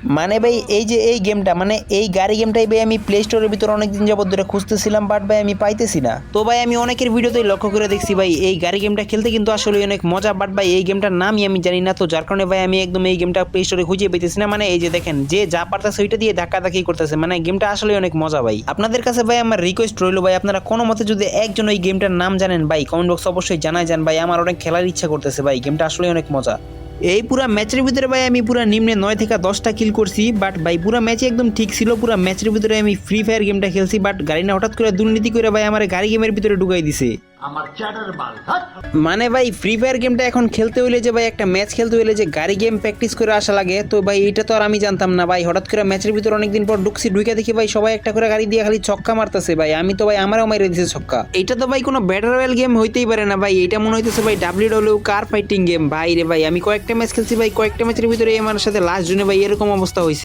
মানে ভাই এই যে এই গেমটা মানে এই গাড়ি গেমটাই ভাই আমি প্লে স্টোরের ভিতরে অনেকদিন যাবত ধরে খুঁজতেছিলাম, বাট ভাই আমি পাইতেছি না। তো ভাই আমি অনেকের ভিডিওতেই লক্ষ্য করে দেখছি ভাই এই গাড়ি গেমটা খেলতে কিন্তু আসলে অনেক মজা, বাট ভাই এই গেমটার নামই আমি জানি না। তো যার কারণে ভাই আমি একদম এই গেমটা প্লে স্টোরে খুঁজে পেতেছি না। মানে এই যে দেখেন যে যা পারতেছে ওইটা দিয়ে ধাক্কি করতেছে, মানে গেমটা আসলে অনেক মজা ভাই। আপনাদের কাছে ভাই আমার রিকোয়েস্ট রইলো ভাই, আপনারা কোনো মতে যদি একজন ওই গেমটার নাম জানেন ভাই কমেন্ট বক্সে অবশ্যই জানাই যান ভাই, আমার অনেক খেলার ইচ্ছা করতেছে ভাই, গেমটা আসলে অনেক মজা। এই পুরা ম্যাচের ভিতরে ভাই আমি পুরা নিম্নে 9 থেকে 10টা কিল করছি, বাট ভাই পুরা ম্যাচে একদম ঠিক ছিল। পুরা ম্যাচের ভিতরে আমি ফ্রি ফায়ার গেমটা খেলছি, বাট গাড়ি না হঠাৎ করে দুর্নীতি করে ভাই আমার গাড়ি গেমের ভিতরে ঢুকাই দিছে। মানে ভাই ফ্রি ফায়ার গেমটা এখন খেলতে হইলে যে ভাই একটা ম্যাচ খেলতে হইলে যে গাড়ি গেম প্র্যাকটিস করে আসা লাগে, তো ভাই এটা তো আর আমি জানতাম না ভাই। হঠাৎ করে ম্যাচের ভিতরে অনেকদিন পর ঢুকছি, ঢুকে দেখি ভাই সবাই একটা করে গাড়ি দিয়ে খালি ছক্কা মারতেছে ভাই, আমি তো ভাই আমারও মাইরে দিছে ছক্কা। এটা তো ভাই কোনো ব্যাটল রয়্যাল গেম হইতেই পারে না ভাই, এটা মনে হইতেছে ভাই ডাব্লিউডব্লিউ কার ফাইটিং গেম ভাই রে ভাই। আমি কয়েকটা ম্যাচ খেলছি ভাই, কয়েকটা ম্যাচের ভিতরে আমার সাথে লাস্ট জুনে ভাই এরকম অবস্থা হয়েছে।